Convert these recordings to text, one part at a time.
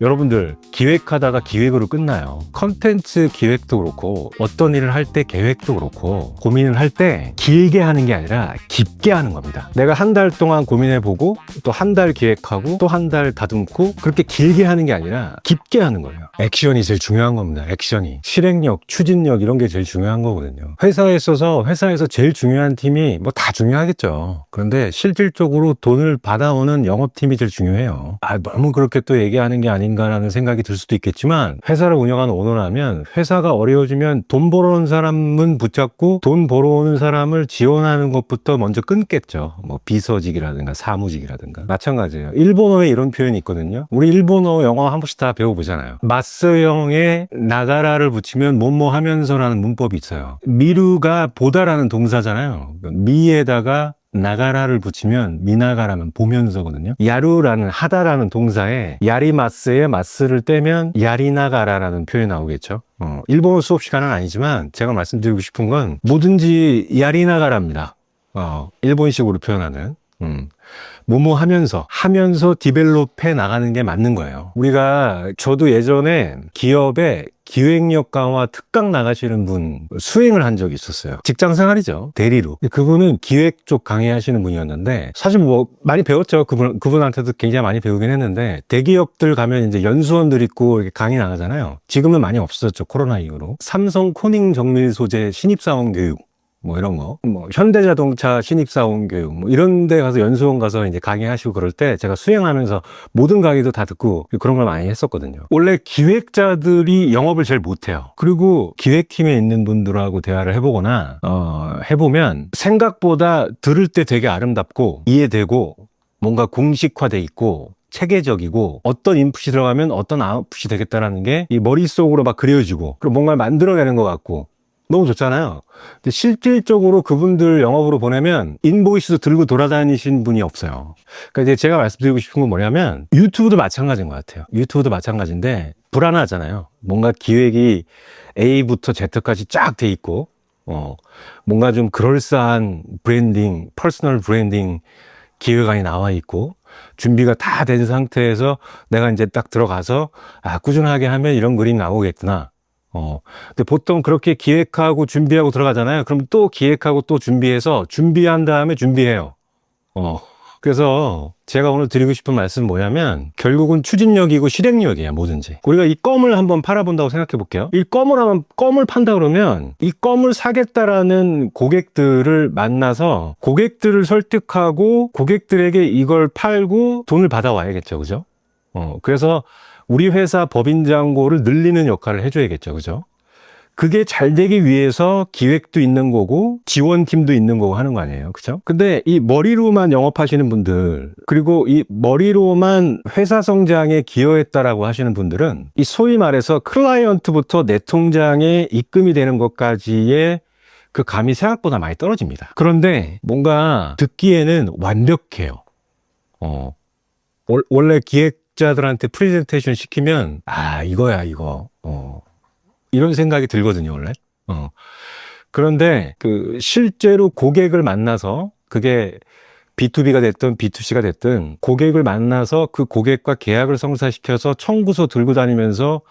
여러분들 기획하다가 기획으로 끝나요. 컨텐츠 기획도 그렇고 어떤 일을 할 때 계획도 그렇고 고민을 할 때 길게 하는 게 아니라 깊게 하는 겁니다. 내가 한 달 동안 고민해보고 또 한 달 기획하고 또 한 달 다듬고 그렇게 길게 하는 게 아니라 깊게 하는 거예요. 액션이 제일 중요한 겁니다. 액션이. 실행력, 추진력 이런 게 제일 중요한 거거든요. 회사에 있어서 회사에서 제일 중요한 팀이 뭐 다 중요하겠죠. 그런데 실질적으로 돈을 받아오는 영업팀이 제일 중요해요. 너무 그렇게 또 얘기하는 게 아닌가라는 생각이 들 수도 있겠지만 회사를 운영하는 오너라면 회사가 어려워지면 돈 벌어오는 사람은 붙잡고 돈 벌어오는 사람을 지원하는 것부터 먼저 끊겠죠. 뭐 비서직이라든가 사무직이라든가 마찬가지예요. 일본어에 이런 표현이 있거든요. 우리 일본어 영어 한 번씩 다 배워보잖아요. 마스형에 나가라를 붙이면 뭐뭐 하면서라는 문법이 있어요. 미루가 보다라는 동사잖아요. 미에다가 나가라를 붙이면 미나가라면 보면서거든요. 야루라는 하다라는 동사에 야리마스에 마스를 떼면 야리나가라라는 표현이 나오겠죠. 일본어 수업 시간은 아니지만 제가 말씀드리고 싶은 건 뭐든지 야리나가라입니다. 일본식으로 표현하는 뭐뭐 하면서 디벨롭해 나가는 게 맞는 거예요. 저도 예전에 기업에 기획력 강화 특강 나가시는 분 수행을 한 적이 있었어요. 직장 생활이죠. 대리로. 그분은 기획 쪽 강의하시는 분이었는데 사실 뭐 많이 배웠죠. 그분한테도 굉장히 많이 배우긴 했는데 대기업들 가면 이제 연수원들 있고 이렇게 강의 나가잖아요. 지금은 많이 없어졌죠. 코로나 이후로. 삼성 코닝 정밀 소재 신입사원 교육 뭐 이런 거, 뭐 현대자동차 신입사원 교육 뭐 이런 데 가서 연수원 가서 이제 강의하시고 그럴 때 제가 수행하면서 모든 강의도 다 듣고 그런 걸 많이 했었거든요. 원래 기획자들이 영업을 제일 못해요. 그리고 기획팀에 있는 분들하고 대화를 해보거나 해보면 생각보다 들을 때 되게 아름답고 이해되고 뭔가 공식화돼 있고 체계적이고 어떤 인풋이 들어가면 어떤 아웃풋이 되겠다라는 게 이 머릿속으로 막 그려지고 그리고 뭔가를 만들어내는 것 같고 너무 좋잖아요. 근데 실질적으로 그분들 영업으로 보내면 인보이스도 들고 돌아다니신 분이 없어요. 그러니까 이제 제가 말씀드리고 싶은 건 뭐냐면 유튜브도 마찬가지인 것 같아요. 유튜브도 마찬가지인데 불안하잖아요. 뭔가 기획이 A부터 Z까지 쫙 돼 있고 뭔가 좀 그럴싸한 브랜딩, 퍼스널 브랜딩 기획안이 나와 있고 준비가 다 된 상태에서 내가 이제 딱 들어가서 꾸준하게 하면 이런 그림 나오겠구나. 근데 보통 그렇게 기획하고 준비하고 들어가잖아요. 그럼 또 기획하고 또 준비해서 준비한 다음에 준비해요. 그래서 제가 오늘 드리고 싶은 말씀은 뭐냐면 결국은 추진력이고 실행력이에요. 뭐든지. 우리가 이 껌을 한번 팔아본다고 생각해 볼게요. 이 껌을 판다 그러면 이 껌을 사겠다라는 고객들을 만나서 고객들을 설득하고 고객들에게 이걸 팔고 돈을 받아와야겠죠. 그죠? 그래서 우리 회사 법인장고를 늘리는 역할을 해줘야겠죠. 그죠? 그게 잘 되기 위해서 기획도 있는 거고 지원팀도 있는 거고 하는 거 아니에요. 그죠? 근데 이 머리로만 영업하시는 분들 그리고 이 머리로만 회사 성장에 기여했다라고 하시는 분들은 이 소위 말해서 클라이언트부터 내 통장에 입금이 되는 것까지의 그 감이 생각보다 많이 떨어집니다. 그런데 뭔가 듣기에는 완벽해요. 원래 기획자들한테 프레젠테이션 시키면 이거야 이거 이런 생각이 들거든요 원래. 그런데 실제로 고객을 만나서 그게 B2B가 됐든 B2C가 됐든 고객을 만나서 그 고객과 계약을 성사시켜서 청구서 들고 다니면서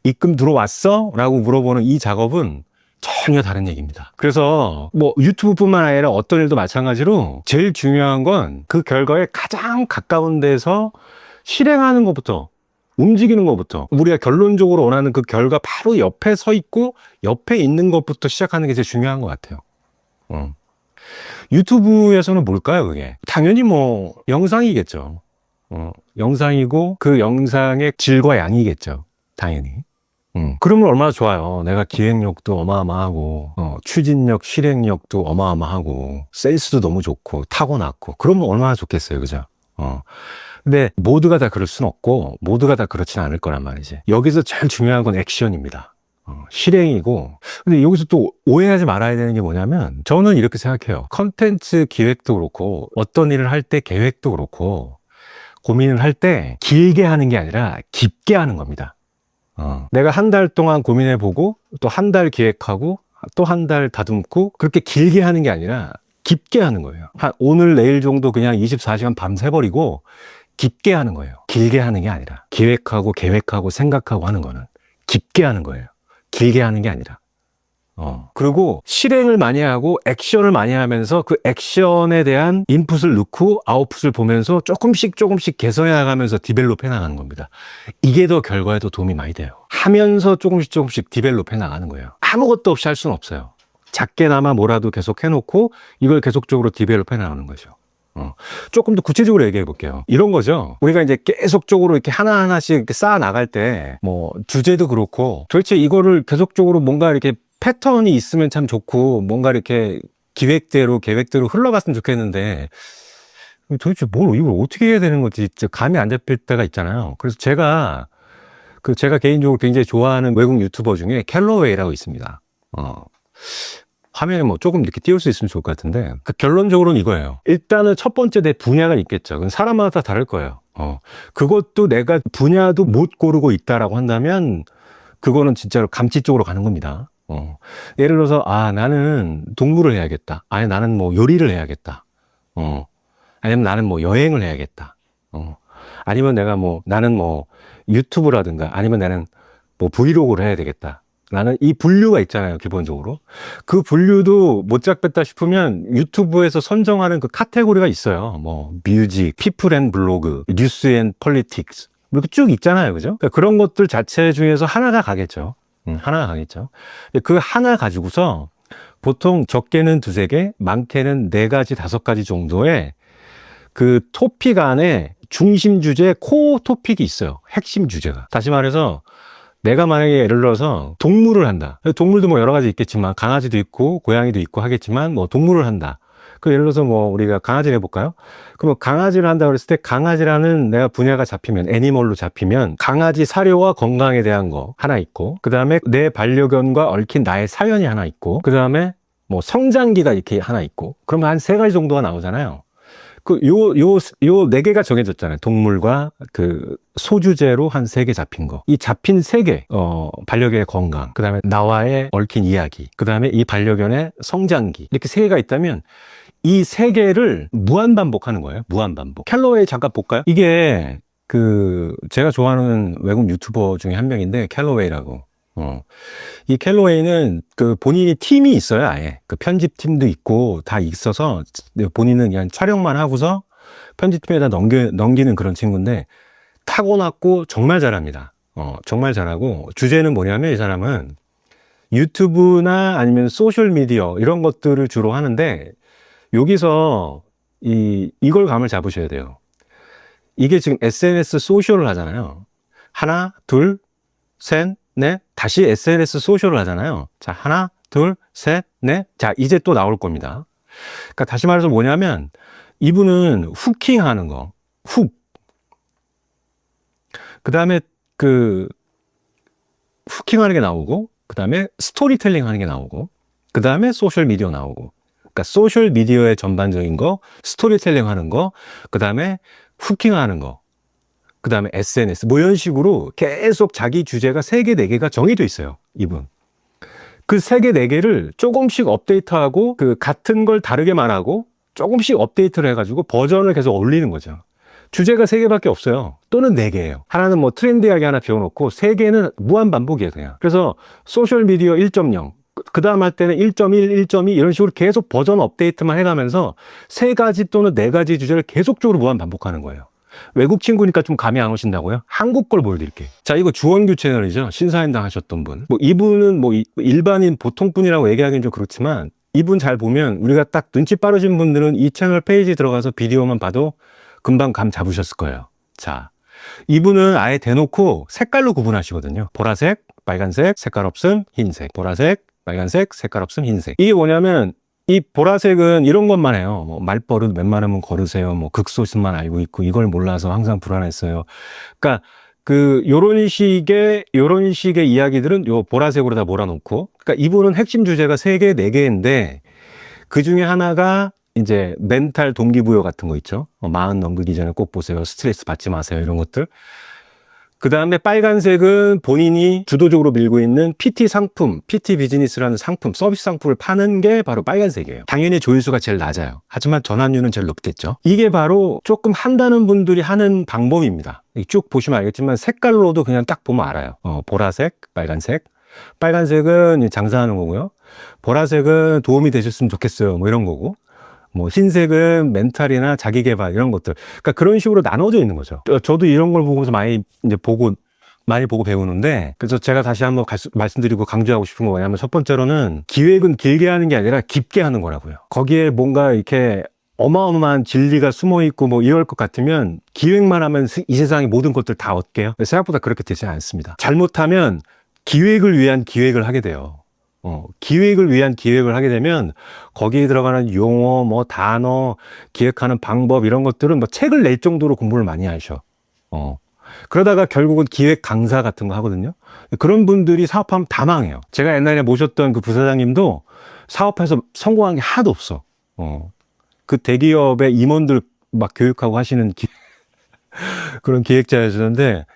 입금 들어왔어? 라고 물어보는 이 작업은 전혀 다른 얘기입니다. 그래서 뭐 유튜브뿐만 아니라 어떤 일도 마찬가지로 제일 중요한 건 그 결과에 가장 가까운 데서 실행하는 것부터 움직이는 것부터 우리가 결론적으로 원하는 그 결과 바로 옆에 서 있고 옆에 있는 것부터 시작하는 게 제일 중요한 것 같아요. 유튜브에서는 뭘까요 그게? 당연히 뭐 영상이겠죠. 영상이고 그 영상의 질과 양이겠죠. 당연히. 그러면 얼마나 좋아요. 내가 기획력도 어마어마하고 추진력, 실행력도 어마어마하고 센스도 너무 좋고 타고났고 그러면 얼마나 좋겠어요. 그죠? 근데 모두가 다 그럴 순 없고 모두가 다 그렇진 않을 거란 말이지. 여기서 제일 중요한 건 액션입니다. 실행이고. 근데 여기서 또 오해하지 말아야 되는 게 뭐냐면 저는 이렇게 생각해요. 컨텐츠 기획도 그렇고 어떤 일을 할 때 계획도 그렇고 고민을 할 때 길게 하는 게 아니라 깊게 하는 겁니다. 내가 한 달 동안 고민해보고 또 한 달 기획하고 또 한 달 다듬고 그렇게 길게 하는 게 아니라 깊게 하는 거예요. 오늘 내일 정도 그냥 24시간 밤새버리고 깊게 하는 거예요. 길게 하는 게 아니라. 기획하고 계획하고 생각하고 하는 거는 깊게 하는 거예요. 길게 하는 게 아니라. 그리고 실행을 많이 하고 액션을 많이 하면서 그 액션에 대한 인풋을 넣고 아웃풋을 보면서 조금씩 개선해 나가면서 디벨롭 해 나가는 겁니다. 이게 더 결과에도 도움이 많이 돼요. 하면서 조금씩 디벨롭 해 나가는 거예요. 아무것도 없이 할 수는 없어요. 작게나마 뭐라도 계속 해놓고 이걸 계속적으로 디벨롭 해 나가는 거죠. 조금 더 구체적으로 얘기해 볼게요. 이런 거죠. 우리가 이제 계속적으로 이렇게 하나하나씩 이렇게 쌓아 나갈 때, 뭐, 주제도 그렇고, 도대체 이거를 계속적으로 뭔가 이렇게 패턴이 있으면 참 좋고, 뭔가 이렇게 계획대로 흘러갔으면 좋겠는데, 도대체 이걸 어떻게 해야 되는 건지 진짜 감이 안 잡힐 때가 있잖아요. 그래서 제가 개인적으로 굉장히 좋아하는 외국 유튜버 중에 캘러웨이라고 있습니다. 화면에 뭐 조금 이렇게 띄울 수 있으면 좋을 것 같은데, 그 결론적으로는 이거예요. 일단은 첫 번째 내 분야가 있겠죠. 그건 사람마다 다 다를 거예요. 그것도 내가 분야도 못 고르고 있다라고 한다면, 그거는 진짜로 감치 쪽으로 가는 겁니다. 예를 들어서, 나는 동물을 해야겠다. 아니, 나는 뭐 요리를 해야겠다. 아니면 나는 뭐 여행을 해야겠다. 아니면 나는 뭐 유튜브라든가, 아니면 나는 뭐 브이로그를 해야 되겠다. 라는 이 분류가 있잖아요, 기본적으로. 그 분류도 못 잡겠다 싶으면 유튜브에서 선정하는 그 카테고리가 있어요. 뭐, 뮤직, 피플 앤 블로그, 뉴스 앤 폴리틱스. 이렇게 쭉 있잖아요, 그죠? 그러니까 그런 것들 자체 중에서 하나가 가겠죠. 하나가 가겠죠. 그 하나 가지고서 보통 적게는 2-3개, 많게는 4가지, 5가지 정도의 그 토픽 안에 중심 주제, 코어 토픽이 있어요. 핵심 주제가. 다시 말해서, 내가 만약에 예를 들어서 동물을 한다. 동물도 뭐 여러 가지 있겠지만 강아지도 있고 고양이도 있고 하겠지만 뭐 동물을 한다. 그 예를 들어서 뭐 우리가 강아지를 해볼까요? 그러면 강아지를 한다 그랬을 때 강아지라는 내가 분야가 잡히면 애니멀로 잡히면 강아지 사료와 건강에 대한 거 하나 있고 그 다음에 내 반려견과 얽힌 나의 사연이 하나 있고 그 다음에 뭐 성장기가 이렇게 하나 있고 그러면 한 3가지 정도가 나오잖아요. 요 4개가 정해졌잖아요. 동물과 그 소주제로 한 3개 잡힌 거. 이 잡힌 3개, 반려견의 건강, 그 다음에 나와의 얽힌 이야기, 그 다음에 이 반려견의 성장기. 이렇게 3개가 있다면 이 3개를 무한반복하는 거예요. 무한반복. 캘러웨이 잠깐 볼까요? 이게 제가 좋아하는 외국 유튜버 중에 한 명인데, 캘러웨이라고. 이 캘러웨이는 본인이 팀이 있어요, 아예. 그 편집팀도 있고 다 있어서 본인은 그냥 촬영만 하고서 편집팀에다 넘기는 그런 친구인데 타고났고 정말 잘합니다. 정말 잘하고 주제는 뭐냐면 이 사람은 유튜브나 아니면 소셜미디어 이런 것들을 주로 하는데 여기서 이걸 감을 잡으셔야 돼요. 이게 지금 SNS 소셜을 하잖아요. 하나, 둘, 셋, 넷, 다시 SNS 소셜을 하잖아요. 자, 하나, 둘, 셋, 넷. 자, 이제 또 나올 겁니다. 그러니까 다시 말해서 뭐냐면 이분은 후킹 하는 거, 그 다음에 후킹 하는 게 나오고, 그 다음에 스토리텔링 하는 게 나오고, 그 다음에 소셜미디어 나오고. 그러니까 소셜미디어의 전반적인 거, 스토리텔링 하는 거, 그 다음에 후킹 하는 거. 그 다음에 SNS, 뭐 이런 식으로 계속 자기 주제가 3개, 4개가 정해져 있어요, 이분. 그 3개, 4개를 조금씩 업데이트하고, 같은 걸 다르게 말하고, 조금씩 업데이트를 해가지고 버전을 계속 올리는 거죠. 주제가 3개밖에 없어요. 또는 4개예요. 하나는 뭐 트렌디하게 하나 비워놓고, 3개는 무한반복이에요, 그냥. 그래서 소셜미디어 1.0, 그 다음 할 때는 1.1, 1.2 이런 식으로 계속 버전 업데이트만 해가면서 3가지 또는 4가지 주제를 계속적으로 무한반복하는 거예요. 외국 친구니까 좀 감이 안 오신다고요? 한국 걸 보여드릴게요. 자, 이거 주원규 채널이죠. 신사임당 하셨던 분. 이분은 일반인 보통 분이라고 얘기하기는 좀 그렇지만 이분 잘 보면 우리가 딱 눈치 빠르신 분들은 이 채널 페이지 들어가서 비디오만 봐도 금방 감 잡으셨을 거예요. 자, 이분은 아예 대놓고 색깔로 구분하시거든요. 보라색, 빨간색, 색깔 없음, 흰색. 보라색, 빨간색, 색깔 없음, 흰색. 이게 뭐냐면 이 보라색은 이런 것만 해요. 뭐 말버릇 웬만하면 걸으세요. 뭐 극소수만 알고 있고 이걸 몰라서 항상 불안했어요. 그러니까 요런 식의 이야기들은 요 보라색으로 다 몰아놓고, 그러니까 이분은 핵심 주제가 3개, 4개인데 그 중에 하나가 이제 멘탈 동기부여 같은 거 있죠. 40 넘기기 전에 꼭 보세요. 스트레스 받지 마세요. 이런 것들. 그 다음에 빨간색은 본인이 주도적으로 밀고 있는 PT 상품, PT 비즈니스라는 상품, 서비스 상품을 파는 게 바로 빨간색이에요. 당연히 조회수가 제일 낮아요. 하지만 전환율은 제일 높겠죠. 이게 바로 조금 한다는 분들이 하는 방법입니다. 쭉 보시면 알겠지만 색깔로도 그냥 딱 보면 알아요. 보라색, 빨간색. 빨간색은 장사하는 거고요. 보라색은 도움이 되셨으면 좋겠어요. 뭐 이런 거고. 뭐 흰색은 멘탈이나 자기 개발 이런 것들. 그러니까 그런 식으로 나눠져 있는 거죠. 저도 이런 걸 보고서 많이 보고 배우는데, 그래서 제가 다시 한번 말씀드리고 강조하고 싶은 거 뭐냐면, 첫 번째로는 기획은 길게 하는 게 아니라 깊게 하는 거라고요. 거기에 뭔가 이렇게 어마어마한 진리가 숨어 있고 뭐 이럴 것 같으면 기획만 하면 이 세상의 모든 것들 다 얻게요. 생각보다 그렇게 되지 않습니다. 잘못하면 기획을 위한 기획을 하게 돼요. 기획을 위한 기획을 하게 되면 거기에 들어가는 용어, 뭐 단어, 기획하는 방법 이런 것들은 뭐 책을 낼 정도로 공부를 많이 하셔. 그러다가 결국은 기획 강사 같은 거 하거든요. 그런 분들이 사업하면 다 망해요. 제가 옛날에 모셨던 그 부사장님도 사업해서 성공한 게 하나도 없어. 그 대기업의 임원들 막 교육하고 하시는 그런 기획자였는데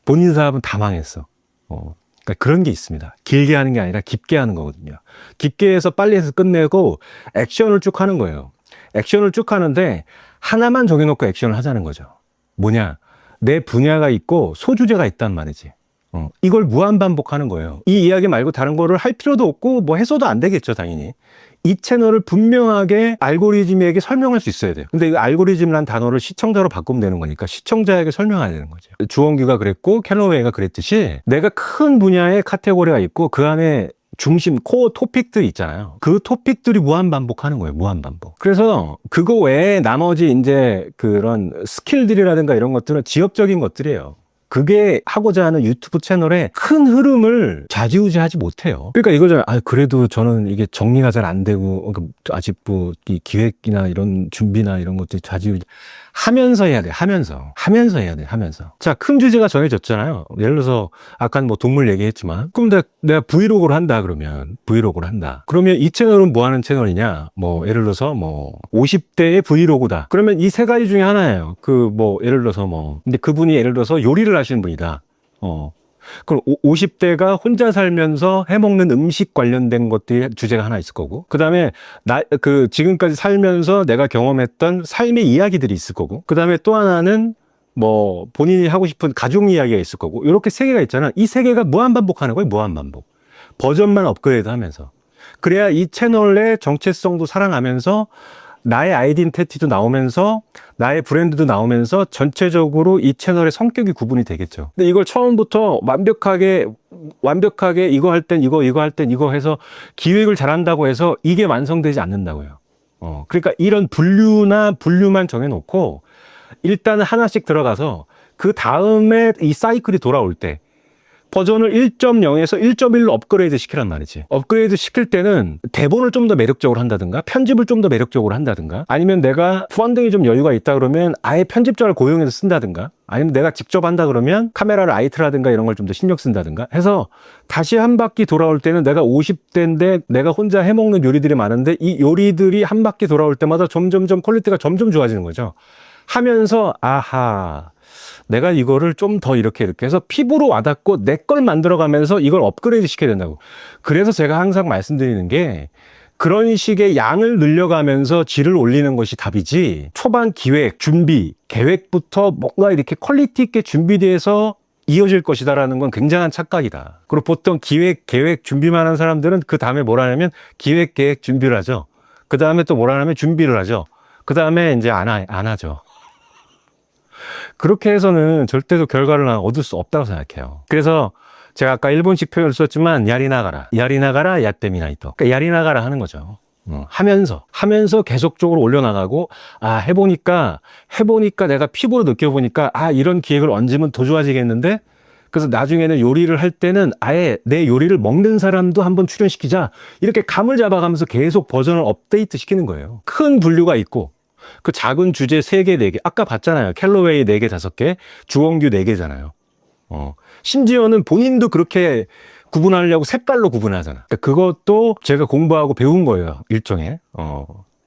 본인 사업은 다 망했어. 그러니까 그런 게 있습니다. 길게 하는 게 아니라 깊게 하는 거거든요. 깊게 해서 빨리 해서 끝내고 액션을 쭉 하는 거예요. 액션을 쭉 하는데 하나만 정해놓고 액션을 하자는 거죠. 뭐냐? 내 분야가 있고 소주제가 있단 말이지. 이걸 무한반복하는 거예요. 이 이야기 말고 다른 거를 할 필요도 없고 뭐 해서도 안 되겠죠, 당연히. 이 채널을 분명하게 알고리즘에게 설명할 수 있어야 돼요. 근데 이 알고리즘이라는 단어를 시청자로 바꾸면 되는 거니까 시청자에게 설명해야 되는 거죠. 주원규가 그랬고 캘러웨이가 그랬듯이 내가 큰 분야의 카테고리가 있고 그 안에 중심, 코어 토픽들이 있잖아요. 그 토픽들이 무한반복하는 거예요. 무한반복. 그래서 그거 외에 나머지 이제 그런 스킬들이라든가 이런 것들은 지엽적인 것들이에요. 그게 하고자 하는 유튜브 채널의 큰 흐름을 좌지우지하지 못해요. 그러니까 이거잖아요. 그래도 저는 이게 정리가 잘 안 되고, 아직 뭐, 이 기획이나 이런 준비나 이런 것들이 좌지우지 하면서 해야 돼. 하면서 해야 돼. 하면서. 자, 큰 주제가 정해졌잖아요. 예를 들어서, 아까 뭐 동물 얘기했지만, 그럼 내가 브이로그를 한다, 그러면. 브이로그를 한다. 그러면 이 채널은 뭐 하는 채널이냐? 뭐, 예를 들어서 뭐, 50대의 브이로그다. 그러면 이 세 가지 중에 하나예요. 예를 들어서 근데 그분이 예를 들어서 요리를 하시는 분이다. 그럼 50대가 혼자 살면서 해먹는 음식 관련된 것들이 주제가 하나 있을 거고, 그 다음에 지금까지 살면서 내가 경험했던 삶의 이야기들이 있을 거고, 그 다음에 또 하나는 뭐 본인이 하고 싶은 가족 이야기가 있을 거고, 이렇게 세 개가 있잖아. 이 세 개가 무한반복하는 거예요. 무한반복. 버전만 업그레이드 하면서. 그래야 이 채널의 정체성도 살아나면서 나의 아이덴티티도 나오면서 나의 브랜드도 나오면서 전체적으로 이 채널의 성격이 구분이 되겠죠. 근데 이걸 처음부터 완벽하게 이거 할 땐 이거 할 땐 이거 해서 기획을 잘한다고 해서 이게 완성되지 않는다고요. 그러니까 이런 분류만 정해놓고 일단은 하나씩 들어가서 그 다음에 이 사이클이 돌아올 때 버전을 1.0에서 1.1로 업그레이드 시키란 말이지. 업그레이드 시킬 때는 대본을 좀 더 매력적으로 한다든가 편집을 좀 더 매력적으로 한다든가, 아니면 내가 펀딩이 좀 여유가 있다 그러면 아예 편집자를 고용해서 쓴다든가, 아니면 내가 직접 한다 그러면 카메라 라이트라든가 이런 걸 좀 더 신경 쓴다든가 해서 다시 한 바퀴 돌아올 때는 내가 50대인데 내가 혼자 해먹는 요리들이 많은데 이 요리들이 한 바퀴 돌아올 때마다 점점점 퀄리티가 점점 좋아지는 거죠. 하면서 아하, 내가 이거를 좀 더 이렇게 해서 피부로 와닿고 내 걸 만들어가면서 이걸 업그레이드 시켜야 된다고. 그래서 제가 항상 말씀드리는 게 그런 식의 양을 늘려가면서 질을 올리는 것이 답이지, 초반 기획, 준비, 계획부터 뭔가 이렇게 퀄리티 있게 준비돼서 이어질 것이다라는 건 굉장한 착각이다. 그리고 보통 기획, 계획, 준비만 하는 사람들은 그 다음에 뭐라 하냐면 기획, 계획, 준비를 하죠. 그 다음에 또 뭐라 하냐면 준비를 하죠. 그 다음에 이제 안 하죠. 그렇게 해서는 절대로 결과를 얻을 수 없다고 생각해요. 그래서 제가 아까 일본식 표현을 썼지만 야리나가라, 야떼미나이토. 그러니까 야리나가라 하는 거죠. 하면서 계속적으로 올려나가고, 해보니까 내가 피부로 느껴보니까 이런 기획을 얹으면 더 좋아지겠는데, 그래서 나중에는 요리를 할 때는 아예 내 요리를 먹는 사람도 한번 출연시키자, 이렇게 감을 잡아가면서 계속 버전을 업데이트 시키는 거예요. 큰 분류가 있고 그 작은 주제 3개, 4개. 아까 봤잖아요. 캘러웨이 4개, 5개, 주원규 4개잖아요. 심지어는 본인도 그렇게 구분하려고 색깔로 구분하잖아. 그러니까 그것도 제가 공부하고 배운 거예요. 일종의.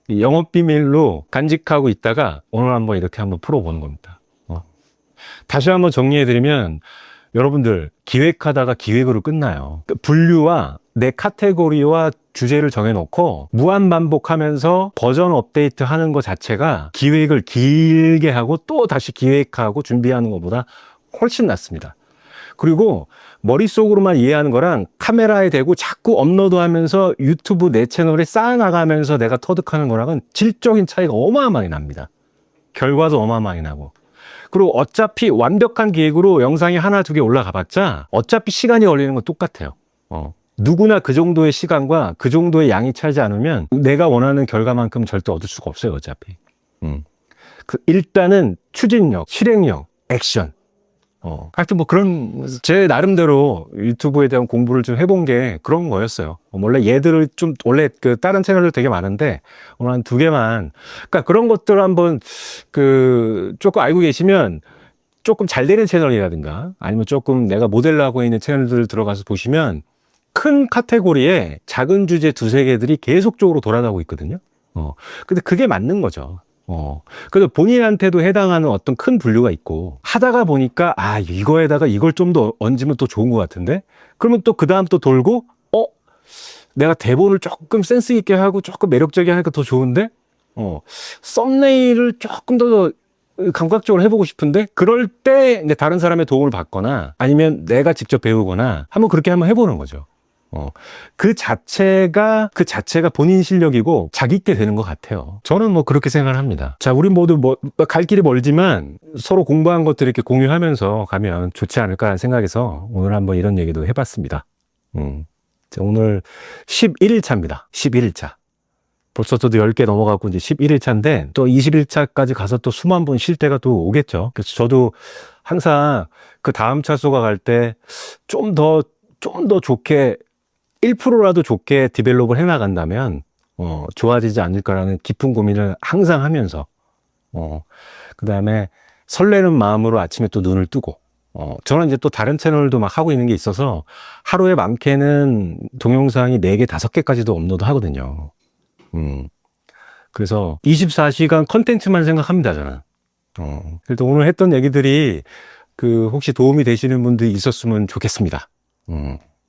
이 영업 비밀로 간직하고 있다가 오늘 한번 이렇게 한번 풀어보는 겁니다. 다시 한번 정리해드리면 여러분들 기획하다가 기획으로 끝나요. 분류와 내 카테고리와 주제를 정해놓고 무한 반복하면서 버전 업데이트 하는 것 자체가 기획을 길게 하고 또 다시 기획하고 준비하는 것보다 훨씬 낫습니다. 그리고 머릿속으로만 이해하는 거랑 카메라에 대고 자꾸 업로드하면서 유튜브 내 채널에 쌓아나가면서 내가 터득하는 거랑은 질적인 차이가 어마어마하게 납니다. 결과도 어마어마하게 나고. 그리고 어차피 완벽한 기획으로 영상이 하나 두 개 올라가 봤자 어차피 시간이 걸리는 건 똑같아요. 누구나 그 정도의 시간과 그 정도의 양이 차지 않으면 내가 원하는 결과만큼 절대 얻을 수가 없어요, 어차피. 일단은 추진력, 실행력, 액션. 하여튼 뭐 그런 제 나름대로 유튜브에 대한 공부를 좀 해본 게 그런 거였어요. 원래 얘들을 좀 원래 그 다른 채널들 되게 많은데 오늘 한 두 개만 그러니까 그런 것들 한번 그 조금 알고 계시면 조금 잘 되는 채널이라든가 아니면 조금 내가 모델로 하고 있는 채널들 들어가서 보시면 큰 카테고리에 작은 주제 두세 개들이 계속적으로 돌아가고 있거든요. 근데 그게 맞는 거죠. 그래서 본인한테도 해당하는 어떤 큰 분류가 있고 하다가 보니까 아 이거에다가 이걸 좀 더 얹으면 또 좋은 것 같은데 그러면 또 그 다음 또 돌고 내가 대본을 조금 센스 있게 하고 조금 매력적이게 하니까 더 좋은데 썸네일을 조금 더 감각적으로 해보고 싶은데 그럴 때 이제 다른 사람의 도움을 받거나 아니면 내가 직접 배우거나 한번 그렇게 한번 해보는 거죠. 그 자체가 본인 실력이고 자기 있게 되는 것 같아요. 저는 뭐 그렇게 생각을 합니다. 자, 우리 모두 뭐 갈 길이 멀지만 서로 공부한 것들 이렇게 공유하면서 가면 좋지 않을까 하는 생각에서 오늘 한번 이런 얘기도 해봤습니다. 자, 오늘 11일차입니다. 11일차. 벌써 저도 10개 넘어가고 이제 11일차인데 또 20일차까지 가서 또 수만 번 쉴 때가 또 오겠죠. 그래서 저도 항상 그 다음 차수가 갈 때 좀 더 좋게 1%라도 좋게 디벨롭을 해나간다면 좋아지지 않을까라는 깊은 고민을 항상 하면서 그 다음에 설레는 마음으로 아침에 또 눈을 뜨고 저는 이제 또 다른 채널도 막 하고 있는 게 있어서 하루에 많게는 동영상이 4개, 5개까지도 업로드 하거든요. 그래서 24시간 컨텐츠만 생각합니다, 저는. 그래도 오늘 했던 얘기들이 그 혹시 도움이 되시는 분들이 있었으면 좋겠습니다.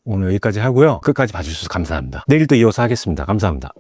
오늘 여기까지 하고요. 끝까지 봐주셔서 감사합니다. 내일 또 이어서 하겠습니다. 감사합니다.